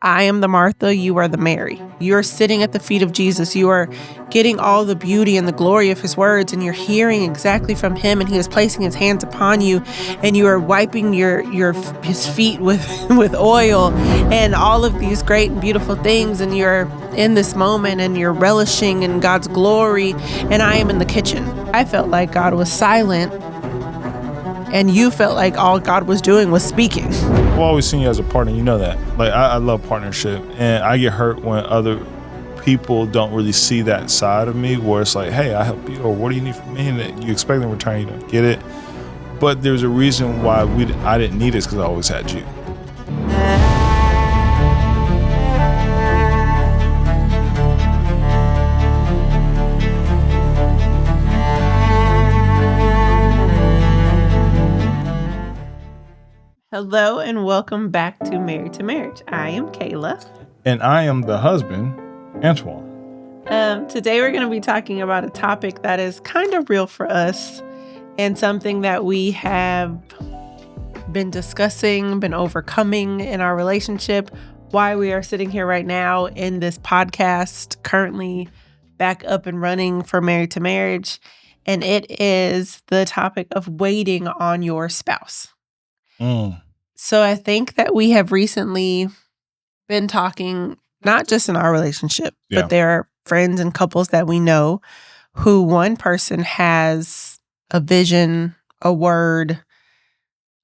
I am the Martha, you are the Mary. You're sitting at the feet of Jesus. You are getting all the beauty and the glory of his words, and you're hearing exactly from him, and he is placing his hands upon you, and you are wiping his feet with oil and all of these great and beautiful things, and you're in this moment and you're relishing in God's glory, and I am in the kitchen. I felt like God was silent, and you felt like all God was doing was speaking. I've always seen you as a partner. You know that. Like, I love partnership. And I get hurt when other people don't really see that side of me, where it's like, hey, I help you, or what do you need from me? And you expect in return, you don't get it. But there's a reason why I didn't need this, because I always had you. Hello and welcome back to Married to Marriage. I am Kaila. And I am the husband, Antjuan. Today we're going to be talking about a topic that is kind of real for us and something that we have been discussing, been overcoming in our relationship, why we are sitting here right now in this podcast, currently back up and running for Married to Marriage. And it is the topic of waiting on your spouse. So I think that we have recently been talking, not just in our relationship, but there are friends and couples that we know who one person has a vision, a word,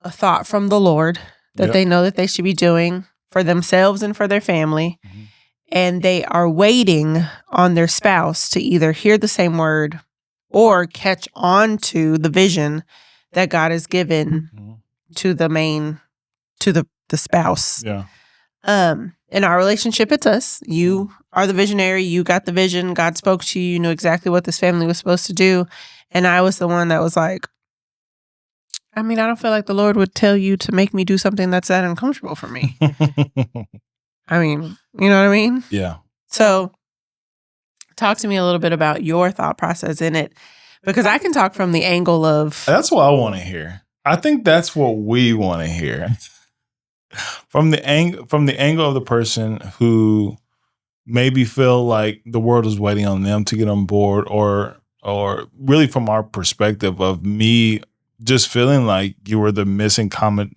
a thought from the Lord that they know that they should be doing for themselves and for their family. Mm-hmm. And they are waiting on their spouse to either hear the same word or catch on to the vision that God has given to the spouse. In our relationship, it's us. You are the visionary. You got the vision. God spoke to you. You knew exactly what this family was supposed to do. And I was the one that was like, I don't feel like the Lord would tell you to make me do something that's that uncomfortable for me. You know what I mean? Yeah. So talk to me a little bit about your thought process in it, because I can talk from the angle of... That's what I want to hear. I think that's what we want to hear. From the angle of the person who maybe feel like the world is waiting on them to get on board, or really from our perspective of me just feeling like you were the missing common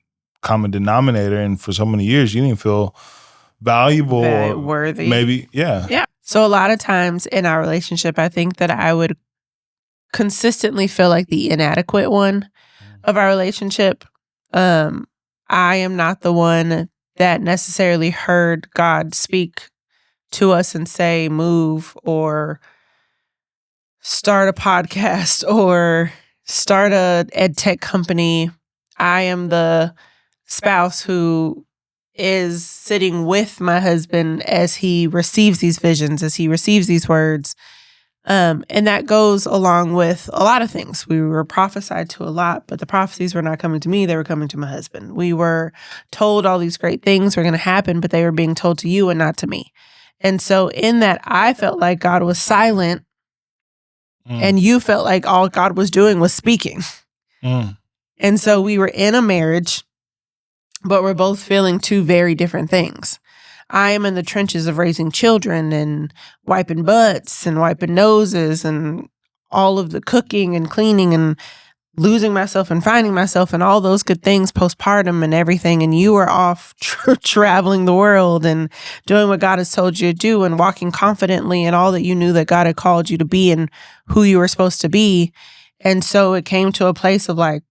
denominator, and for so many years you didn't feel valuable or worthy. Maybe, yeah. So a lot of times in our relationship, I think that I would consistently feel like the inadequate one of our relationship. I am not the one that necessarily heard God speak to us and say, move, or start a podcast, or start a ed tech company. I am the spouse who is sitting with my husband as he receives these visions, as he receives these words. And that goes along with a lot of things. We were prophesied to a lot, but the prophecies were not coming to me. They were coming to my husband. We were told all these great things were going to happen, but they were being told to you and not to me. And so in that, I felt like God was silent, and you felt like all God was doing was speaking. And so we were in a marriage, but we're both feeling two very different things. I am in the trenches of raising children and wiping butts and wiping noses and all of the cooking and cleaning and losing myself and finding myself and all those good things postpartum and everything. And you are off traveling the world and doing what God has told you to do and walking confidently and all that you knew that God had called you to be and who you were supposed to be. And so it came to a place of like,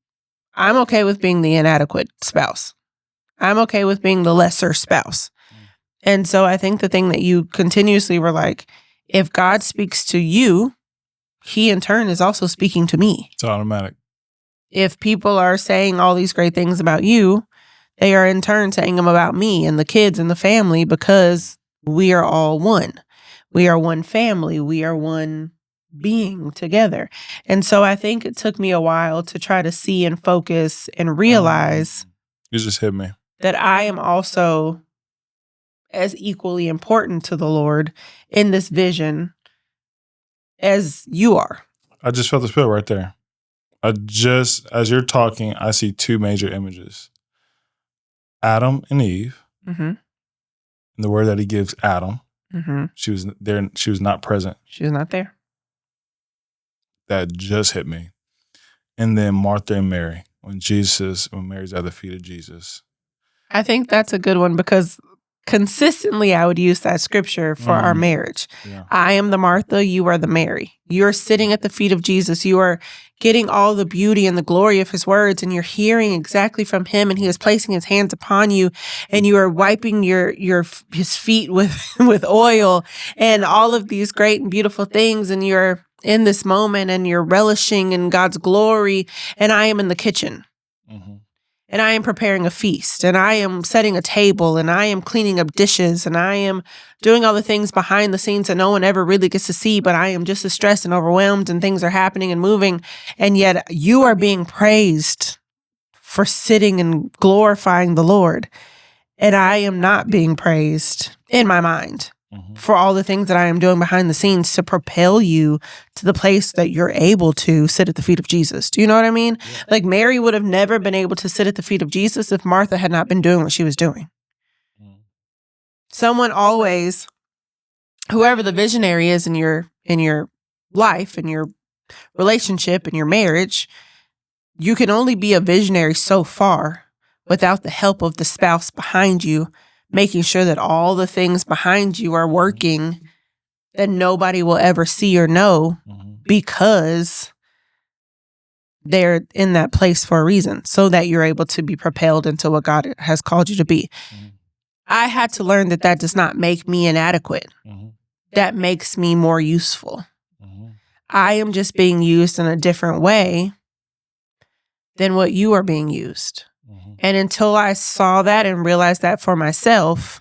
I'm okay with being the inadequate spouse. I'm okay with being the lesser spouse. And so I think the thing that you continuously were like, if God speaks to you, he in turn is also speaking to me. It's automatic. If people are saying all these great things about you, they are in turn saying them about me and the kids and the family, because we are all one. We are one family. We are one being together. And so I think it took me a while to try to see and focus and realize you just hit me that I am also as equally important to the Lord in this vision as you are. I just felt the spirit right there. As you're talking, I see two major images. Adam and Eve, and the word that he gives Adam. Mm-hmm. She was there. She was not present. She was not there. That just hit me. And then Martha and Mary, when Mary's at the feet of Jesus. I think that's a good one because consistently I would use that scripture for our marriage. Yeah. I am the Martha, you are the Mary. You're sitting at the feet of Jesus. You are getting all the beauty and the glory of his words, and you're hearing exactly from him, and he is placing his hands upon you, and you are wiping his feet with oil and all of these great and beautiful things, and you're in this moment and you're relishing in God's glory, and I am in the kitchen. Mm-hmm. And I am preparing a feast, and I am setting a table, and I am cleaning up dishes, and I am doing all the things behind the scenes that no one ever really gets to see, but I am just as stressed and overwhelmed, and things are happening and moving, and yet you are being praised for sitting and glorifying the Lord, and I am not being praised in my mind for all the things that I am doing behind the scenes to propel you to the place that you're able to sit at the feet of Jesus. Do you know what I mean? Yeah. Like Mary would have never been able to sit at the feet of Jesus if Martha had not been doing what she was doing. Someone always, whoever the visionary is in your life, in your relationship, in your marriage, you can only be a visionary so far without the help of the spouse behind you, making sure that all the things behind you are working that nobody will ever see or know because they're in that place for a reason, so that you're able to be propelled into what God has called you to be. I had to learn that does not make me inadequate. That makes me more useful. I am just being used in a different way than what you are being used. And until I saw that and realized that for myself,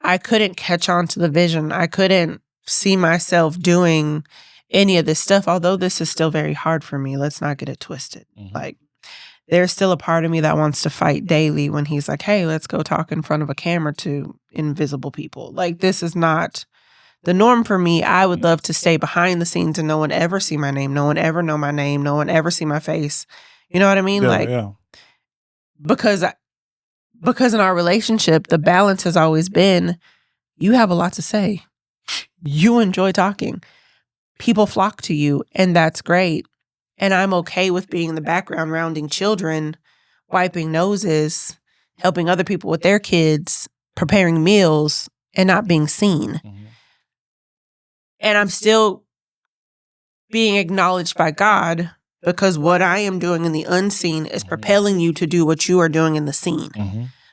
I couldn't catch on to the vision. I couldn't see myself doing any of this stuff, although this is still very hard for me. Let's not get it twisted. Like, there's still a part of me that wants to fight daily when he's like, hey, let's go talk in front of a camera to invisible people. Like, this is not the norm for me. I would love to stay behind the scenes and no one ever see my name. No one ever know my name. No one ever see my face. You know what I mean? Yeah. Because in our relationship, the balance has always been, you have a lot to say. You enjoy talking. People flock to you, and that's great. And I'm okay with being in the background, rounding children, wiping noses, helping other people with their kids, preparing meals, and not being seen. And I'm still being acknowledged by God, because what I am doing in the unseen is propelling you to do what you are doing in the seen.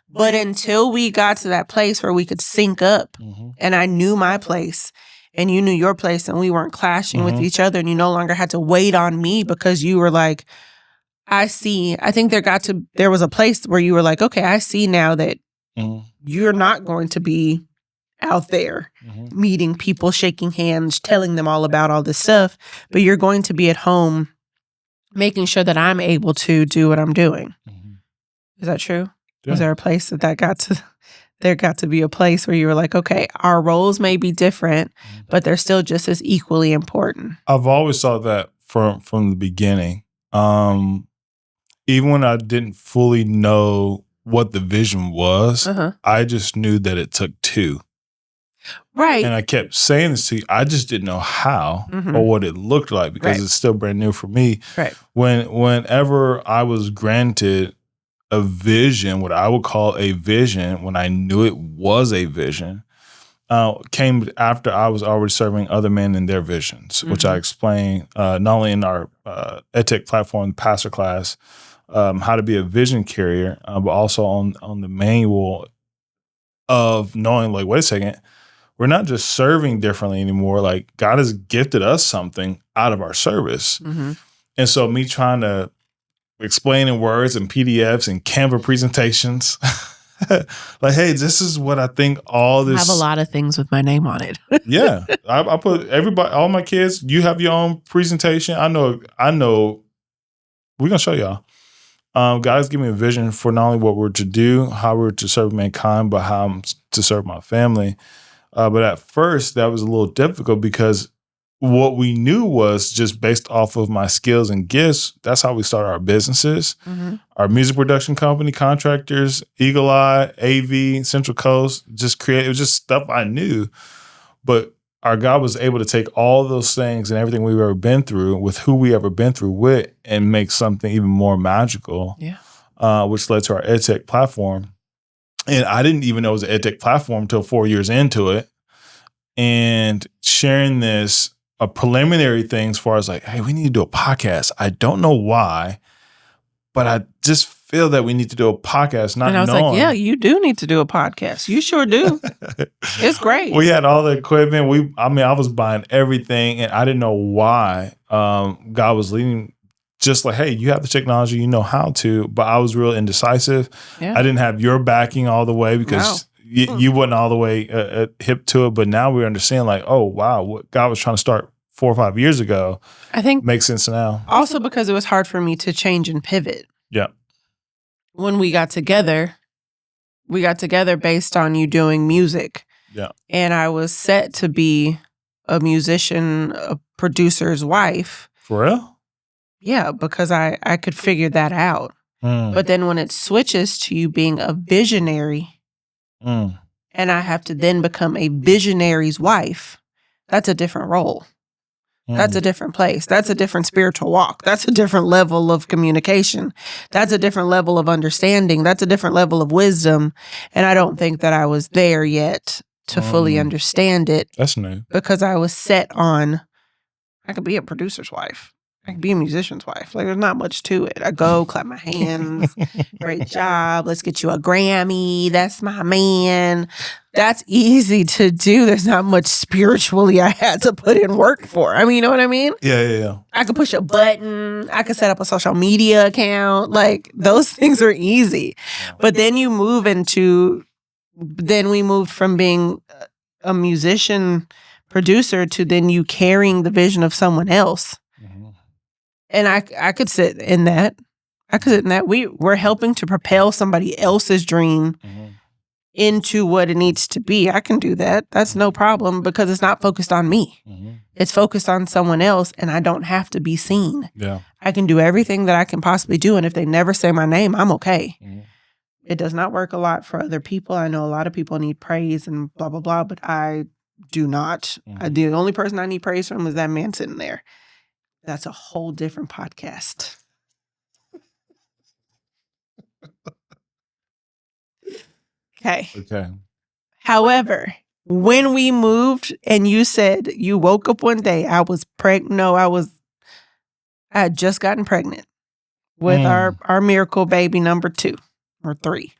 But until we got to that place where we could sync up, and I knew my place and you knew your place, and we weren't clashing with each other, and you no longer had to wait on me because you were like, I see. I think there was a place where you were like, okay, I see now that you're not going to be out there meeting people, shaking hands, telling them all about all this stuff, but you're going to be at home making sure that I'm able to do what I'm doing. Is that true? Yeah. Was there a place there got to be a place where you were like, okay, our roles may be different, but they're still just as equally important? I've always thought that from the beginning. Even when I didn't fully know what the vision was, I just knew that it took two. Right. And I kept saying this to you. I just didn't know how or what it looked like, because it's still brand new for me. Right. Whenever I was granted a vision, what I would call a vision, when I knew it was a vision, came after I was already serving other men in their visions, which I explained not only in our EdTech platform, pastor class, how to be a vision carrier, but also on the manual of knowing, like, wait a second, we're not just serving differently anymore. Like, God has gifted us something out of our service. And so me trying to explain in words and PDFs and Canva presentations, like, hey, this is what I think all this. I have a lot of things with my name on it. Yeah. I put everybody, all my kids, you have your own presentation. I know. We're going to show y'all. God's given me a vision for not only what we're to do, how we're to serve mankind, but how I'm to serve my family. But at first, that was a little difficult because what we knew was just based off of my skills and gifts. That's how we started our businesses. Our music production company, contractors, Eagle Eye, AV, Central Coast, it was just stuff I knew. But our God was able to take all those things and everything we've ever been through with who we ever been through with and make something even more magical. Yeah. Which led to our EdTech platform. And I didn't even know it was an EdTech platform until 4 years into it. And sharing this, a preliminary thing as far as like, hey, we need to do a podcast. I don't know why, but I just feel that we need to do a podcast. Not and I was knowing. like, yeah, you do need to do a podcast. You sure do. It's great. We had all the equipment. I was buying everything, and I didn't know why. God was leading, just like, hey, you have the technology, you know how to. But I was real indecisive. Yeah. I didn't have your backing all the way because you wasn't all the way hip to it. But now we understand, like, oh wow, what God was trying to start 4 or 5 years ago, I think makes sense now. Also because it was hard for me to change and pivot. Yeah. When we got together based on you doing music. Yeah. And I was set to be a musician, a producer's wife. For real? Yeah, because I could figure that out. But then when it switches to you being a visionary and I have to then become a visionary's wife, that's a different role. That's a different place. That's a different spiritual walk. That's a different level of communication. That's a different level of understanding. That's a different level of wisdom. And I don't think that I was there yet to fully understand it. That's new. Because I was set on, I could be a producer's wife. I could be a musician's wife. Like, there's not much to it. I go, clap my hands. Great job. Let's get you a Grammy. That's my man. That's easy to do. There's not much spiritually I had to put in work for. I mean, you know what I mean? Yeah. I could push a button. I could set up a social media account. Like, those things are easy. But then we moved from being a musician producer to then you carrying the vision of someone else. And I could sit in that. We're helping to propel somebody else's dream into what it needs to be. I can do that. That's no problem because it's not focused on me. It's focused on someone else and I don't have to be seen. Yeah. I can do everything that I can possibly do. And if they never say my name, I'm okay. It does not work a lot for other people. I know a lot of people need praise and blah, blah, blah, but I do not. The only person I need praise from is that man sitting there. That's a whole different podcast. Okay. However, when we moved and you said you woke up one day, I was pregnant. No, I had just gotten pregnant with our miracle baby number 2 or 3.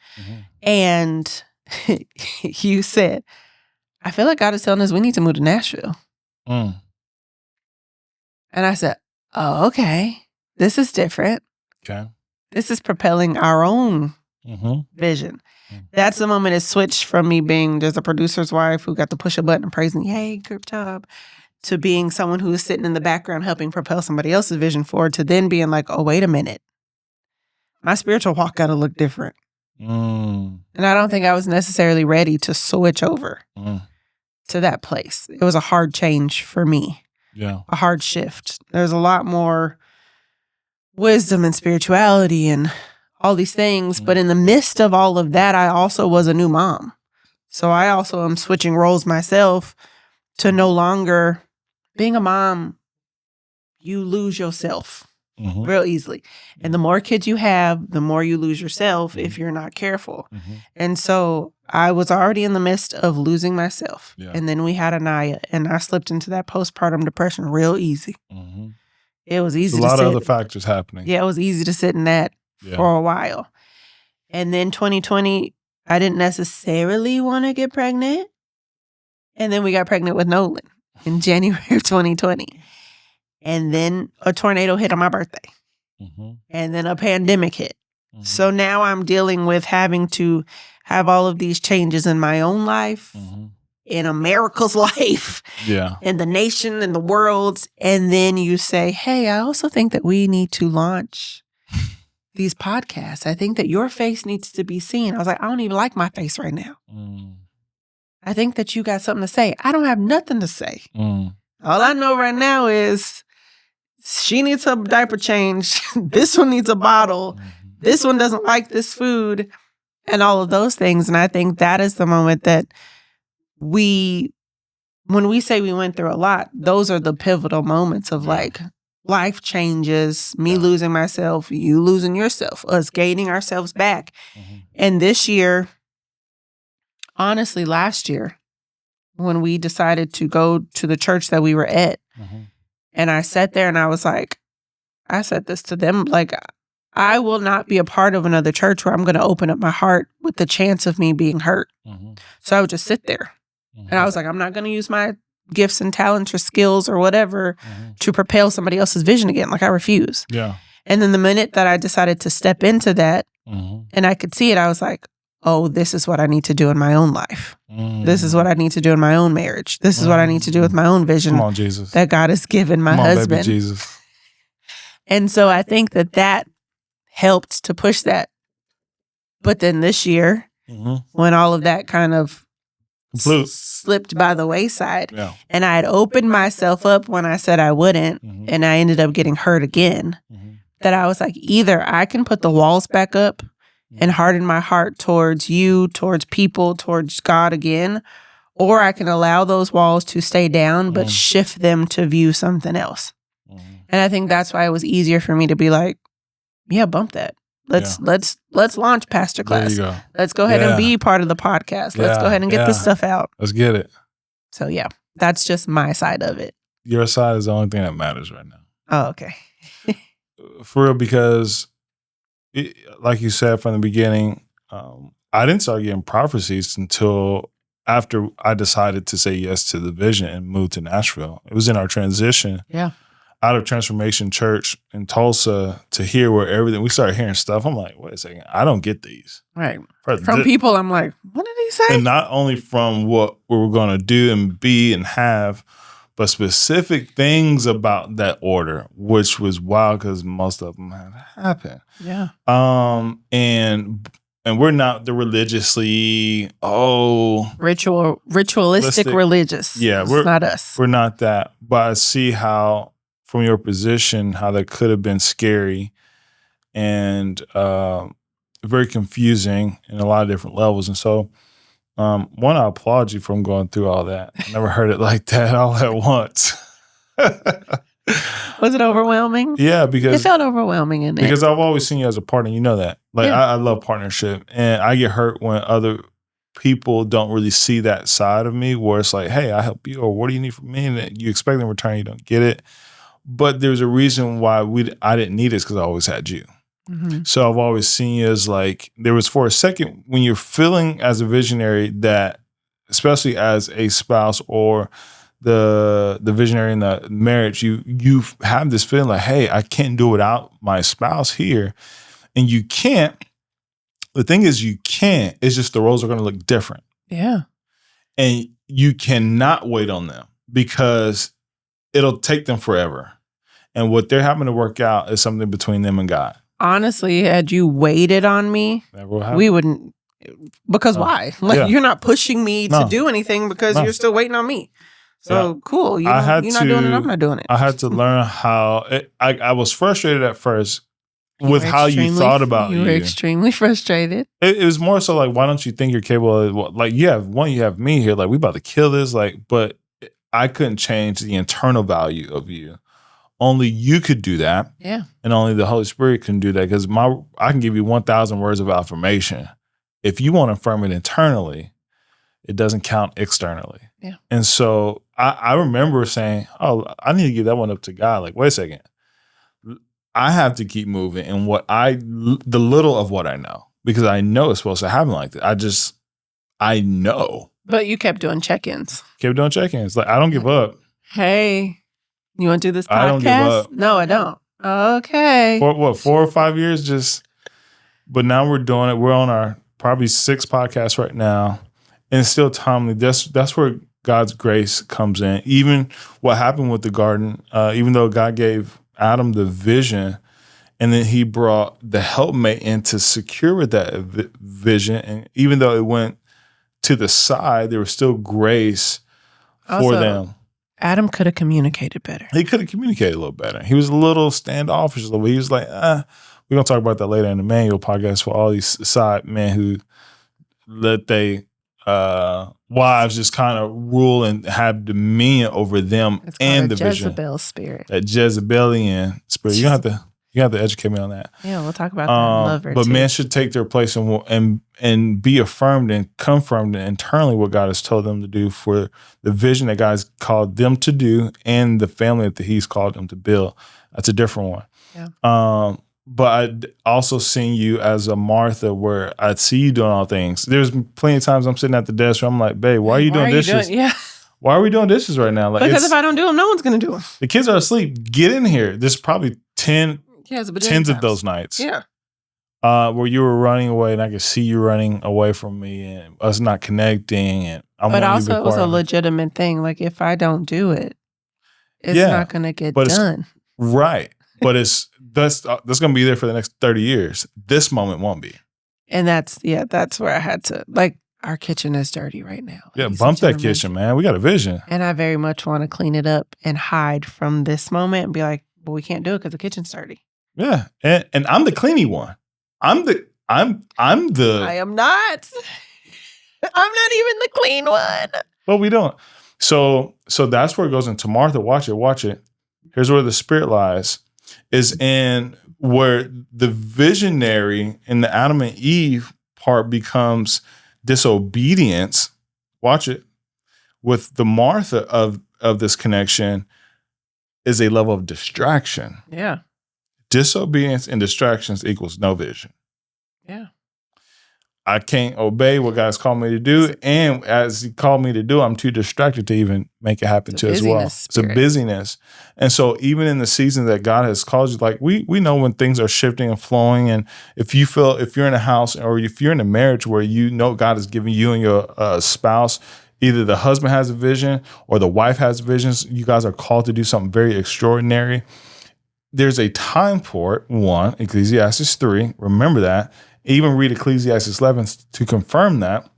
And you said, I feel like God is telling us we need to move to Nashville. And I said, oh, okay, this is different. Okay. This is propelling our own vision. That's the moment it switched from me being just a producer's wife who got to push a button and praising, yay, good job, to being someone who is sitting in the background helping propel somebody else's vision forward, to then being like, oh, wait a minute. My spiritual walk got to look different. And I don't think I was necessarily ready to switch over to that place. It was a hard change for me. Yeah. A hard shift. There's a lot more wisdom and spirituality and all these things. But in the midst of all of that, I also was a new mom. So I also am switching roles myself to no longer being a mom. You lose yourself real easily. And the more kids you have, the more you lose yourself if you're not careful. And so I was already in the midst of losing myself. Yeah. And then we had Anaya, and I slipped into that postpartum depression real easy. It was easy to sit. A lot of other factors happening. Yeah, it was easy to sit in that for a while. And then 2020, I didn't necessarily want to get pregnant. And then we got pregnant with Nolan in January of 2020. And then a tornado hit on my birthday. And then a pandemic hit. So now I'm dealing with having to have all of these changes in my own life, in America's life, in the nation, in the world. And then you say, hey, I also think that we need to launch these podcasts. I think that your face needs to be seen. I was like, I don't even like my face right now. I think that you got something to say. I don't have nothing to say. All I know right now is she needs a diaper change. This one needs a bottle. This one doesn't like this food, and all of those things. And I think that is the moment that when we say we went through a lot, those are the pivotal moments of like life changes, me losing myself, you losing yourself, us gaining ourselves back. And this year, honestly, last year, when we decided to go to the church that we were at, and I sat there and I was like, I said this to them, like, I will not be a part of another church where I'm going to open up my heart with the chance of me being hurt. So I would just sit there. And I was like, I'm not going to use my gifts and talents or skills or whatever to propel somebody else's vision again. Like, I refuse. Yeah. And then the minute that I decided to step into that and I could see it, I was like, oh, this is what I need to do in my own life. This is what I need to do in my own marriage. This is what I need to do with my own vision. Come on, Jesus. That God has given my husband. Baby Jesus. And so I think that helped to push that. But then this year, when all of that kind of slipped by the wayside, and I had opened myself up when I said I wouldn't, and I ended up getting hurt again, that I was like, either I can put the walls back up and harden my heart towards you, towards people, towards God again, or I can allow those walls to stay down, but shift them to view something else. And I think that's why it was easier for me to be like, yeah, bump that. Let's launch Pastor Class. There you go. Let's go ahead and be part of the podcast. Let's go ahead and get this stuff out. Let's get it. So yeah, that's just my side of it. Your side is the only thing that matters right now. Oh, okay. For real, because like you said from the beginning, I didn't start getting prophecies until after I decided to say yes to the vision and move to Nashville. It was in our transition. Yeah. Out of Transformation Church in Tulsa to here where everything, we started hearing stuff. I'm like, wait a second, I don't get these. Right. From people, I'm like, what did he say? And not only from what we were going to do and be and have, but specific things about that order, which was wild because most of them have happened. Yeah. And we're not the religiously, ritualistic religious. Yeah. It's not us. We're not that. But I see how, from your position, how that could have been scary and very confusing in a lot of different levels. And so, one, I applaud you from going through all that. I never heard it like that all at once. Was it overwhelming? Yeah, because it felt overwhelming in it. Because I've always seen you as a partner. You know that. Like, I love partnership. And I get hurt when other people don't really see that side of me where it's like, hey, I help you, or what do you need from me? And you expect in return, you don't get it. But there's a reason why I didn't need this, because I always had you. So I've always seen you as like, there was for a second when you're feeling as a visionary that, especially as a spouse or the visionary in the marriage, you have this feeling like, hey, I can't do without my spouse here. And you can't. The thing is, you can't. It's just the roles are going to look different. Yeah. And you cannot wait on them because it'll take them forever. And what they're having to work out is something between them and God. Honestly, had you waited on me, we wouldn't. Because why? Like, you're not pushing me to do anything because you're still waiting on me. So cool. You're not doing it. I'm not doing it. I had to learn how. I was frustrated at first with how you thought about you. You were extremely frustrated. It was more so like, why don't you think you're capable of, like, you have me here. Like, we about to kill this. Like, but I couldn't change the internal value of you. Only you could do that. Yeah. And only the Holy Spirit can do that, because I can give you 1,000 words of affirmation. If you want to affirm it internally, it doesn't count externally. Yeah. And so I remember saying, oh, I need to give that one up to God. Like, wait a second. I have to keep moving in the little of what I know, because I know it's supposed to happen like that. I know. But you kept doing check-ins. Like, I don't give up. Hey, you want to do this podcast? I don't give up. No, I don't. Okay. For what, 4 or 5 years? But now we're doing it. We're on our probably 6th podcast right now. And it's still timely. That's where God's grace comes in. Even what happened with the garden, even though God gave Adam the vision, and then he brought the helpmate in to secure with that vision. And even though it went to the side, there was still grace for them. Adam could have communicated better. He could have communicated a little better. He was a little standoffish a little bit. He was like, we're going to talk about that later in the manual podcast for all these side men who let they wives just kind of rule and have dominion over them It's and called the a vision. Jezebel spirit. That Jezebelian spirit. You have to educate me on that. Yeah, we'll talk about that in LovHer but too. men should take their place and be affirmed and confirmed internally what God has told them to do for the vision that God's called them to do and the family that He's called them to build. That's a different one. Yeah. But I'd also seen you as a Martha where I'd see you doing all things. There's plenty of times I'm sitting at the desk where I'm like, babe, why are you doing dishes? Yeah. Why are we doing dishes right now? Like, Because if I don't do them, no one's going to do them. The kids are asleep. Get in here. There's probably tens times of those nights. Yeah. Where you were running away and I could see you running away from me and us not connecting. And but also it was a legitimate thing. Like if I don't do it, it's not going to get done. Right. But that's going to be there for the next 30 years. This moment won't be. And that's where I had to, like, our kitchen is dirty right now. Yeah, bump that kitchen, man. We got a vision. And I very much want to clean it up and hide from this moment and be like, well, we can't do it because the kitchen's dirty. Yeah. And I'm the cleany one. I'm the I am not. I'm not even the clean one. But we don't. So that's where it goes into Martha. Watch it. Here's where the spirit lies. Is in where the visionary in the Adam and Eve part becomes disobedience. Watch it. With the Martha of this connection is a level of distraction. Yeah. Disobedience and distractions equals no vision. Yeah. I can't obey what God's called me to do. And as He called me to do, I'm too distracted to even make it happen too as well. Spirit. It's a busyness. And so even in the season that God has called you, like we know when things are shifting and flowing. And if you're in a house or if you're in a marriage where you know God is giving you and your spouse, either the husband has a vision or the wife has visions, you guys are called to do something very extraordinary. There's a time for it. 1, Ecclesiastes 3, remember that. Even read Ecclesiastes 11 to confirm that.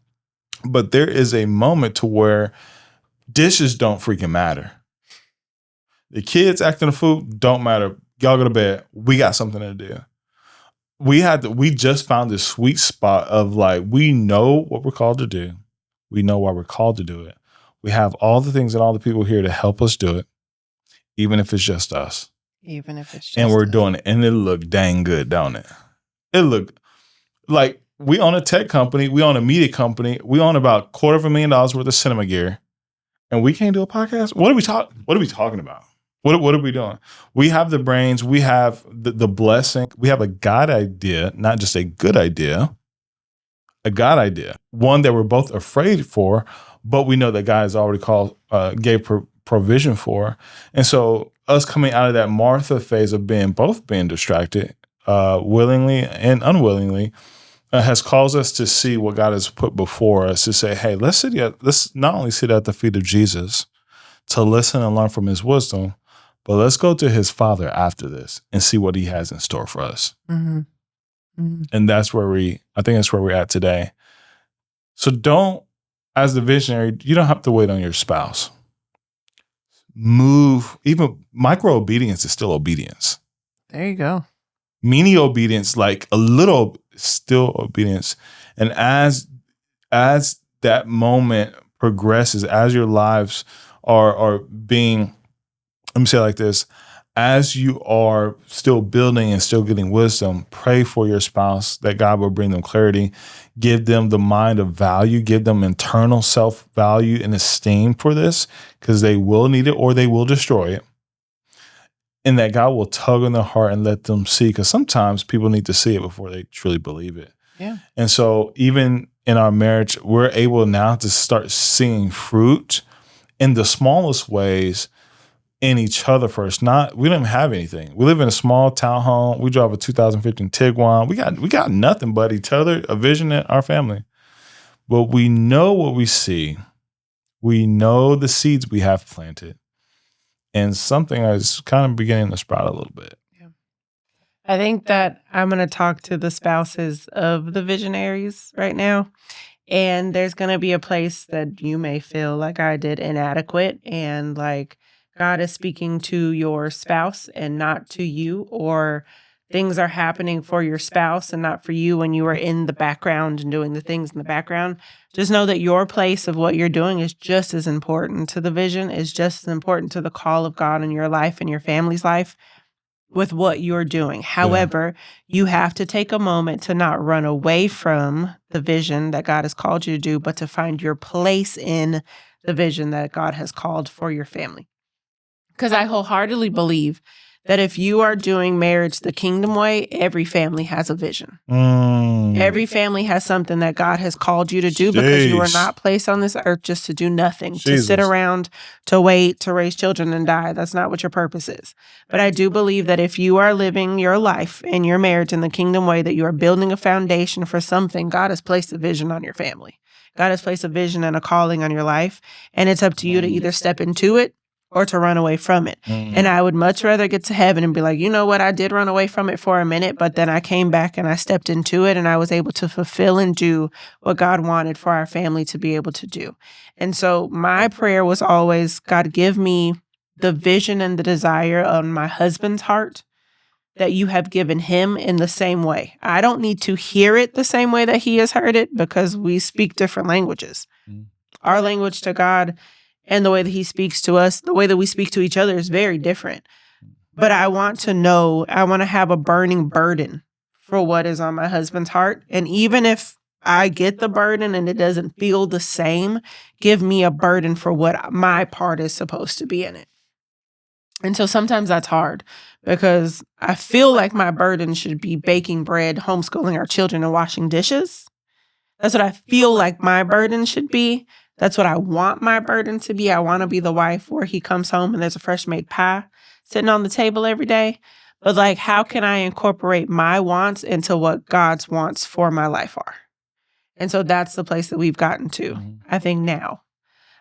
But there is a moment to where dishes don't freaking matter. The kids acting the food don't matter. Y'all go to bed. We got something to do. We just found this sweet spot of like, we know what we're called to do. We know why we're called to do it. We have all the things and all the people here to help us do it, even if it's just us. And we're doing it. And it look dang good, don't it? It look like we own a tech company, we own a media company, we own about $250,000 worth of cinema gear, and we can't do a podcast. What are we talking about? What are we doing? We have the brains, we have the blessing, we have a God idea, not just a good idea, a God idea, one that we're both afraid for, but we know that God has already gave provision for, and so us coming out of that Martha phase of being distracted, willingly and unwillingly. Has caused us to see what God has put before us to say, hey, let's not only sit at the feet of Jesus to listen and learn from His wisdom, but let's go to His Father after this and see what He has in store for us. Mm-hmm. Mm-hmm. And I think that's where we're at today. So as the visionary, you don't have to wait on your spouse. Move, even micro obedience is still obedience. There you go. Mini obedience, like a little, still obedience. And as that moment progresses, as your lives are being, let me say it like this, as you are still building and still getting wisdom, pray for your spouse that God will bring them clarity, give them the mind of value, give them internal self-value and esteem for this, because they will need it or they will destroy it. And that God will tug on their heart and let them see, because sometimes people need to see it before they truly believe it. Yeah. And so even in our marriage, we're able now to start seeing fruit in the smallest ways in each other first. We don't have anything. We live in a small townhome. We drive a 2015 Tiguan. We got nothing but each other, a vision in our family. But we know what we see. We know the seeds we have planted. And something is kind of beginning to sprout a little bit. Yeah. I think that I'm going to talk to the spouses of the visionaries right now. And there's going to be a place that you may feel like I did inadequate, and like God is speaking to your spouse and not to you, or things are happening for your spouse and not for you when you are in the background and doing the things in the background. Just know that your place of what you're doing is just as important to the vision, is just as important to the call of God in your life and your family's life with what you're doing. However, you have to take a moment to not run away from the vision that God has called you to do, but to find your place in the vision that God has called for your family. Because I wholeheartedly believe that if you are doing marriage the kingdom way, every family has a vision. Every family has something that God has called you to do, because you are not placed on this earth just to do nothing, to sit around, to wait, to raise children and die. That's not what your purpose is. But I do believe that if you are living your life and your marriage in the kingdom way, that you are building a foundation for something, God has placed a vision on your family. God has placed a vision and a calling on your life, and it's up to you to either step into it or to run away from it. And I would much rather get to heaven and be like, you know what, I did run away from it for a minute, but then I came back and I stepped into it, and I was able to fulfill and do what God wanted for our family to be able to do. And so my prayer was always, God, give me the vision and the desire on my husband's heart that you have given him in the same way. I don't need to hear it the same way that he has heard it, because we speak different languages. Our language to God and the way that he speaks to us, the way that we speak to each other, is very different. But I want to know, I want to have a burning burden for what is on my husband's heart. And even if I get the burden and it doesn't feel the same, give me a burden for what my part is supposed to be in it. And so sometimes that's hard, because I feel like my burden should be baking bread, homeschooling our children, and washing dishes. That's what I feel like my burden should be. That's what I want my burden to be. I want to be the wife where he comes home and there's a fresh made pie sitting on the table every day. But like, how can I incorporate my wants into what God's wants for my life are? And so that's the place that we've gotten to. I think now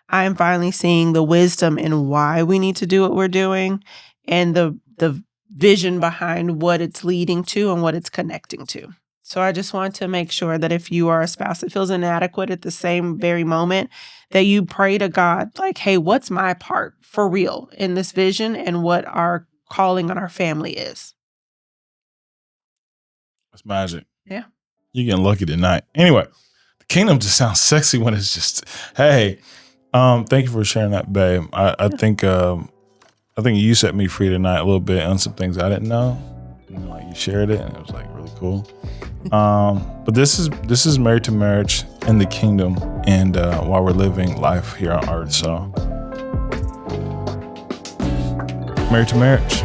I'm finally seeing the wisdom in why we need to do what we're doing, and the vision behind what it's leading to and what it's connecting to. So I just want to make sure that if you are a spouse that feels inadequate at the same very moment, that you pray to God, like, hey, what's my part for real in this vision, and what our calling on our family is? That's magic. Yeah. You're getting lucky tonight. Anyway, the kingdom just sounds sexy when it's just, hey, thank you for sharing that, babe. I think you set me free tonight a little bit on some things I didn't know. And, like, you shared it, and it was like really cool. But this is Married to Marriage in the Kingdom, and while we're living life here on earth. So, Married to Marriage.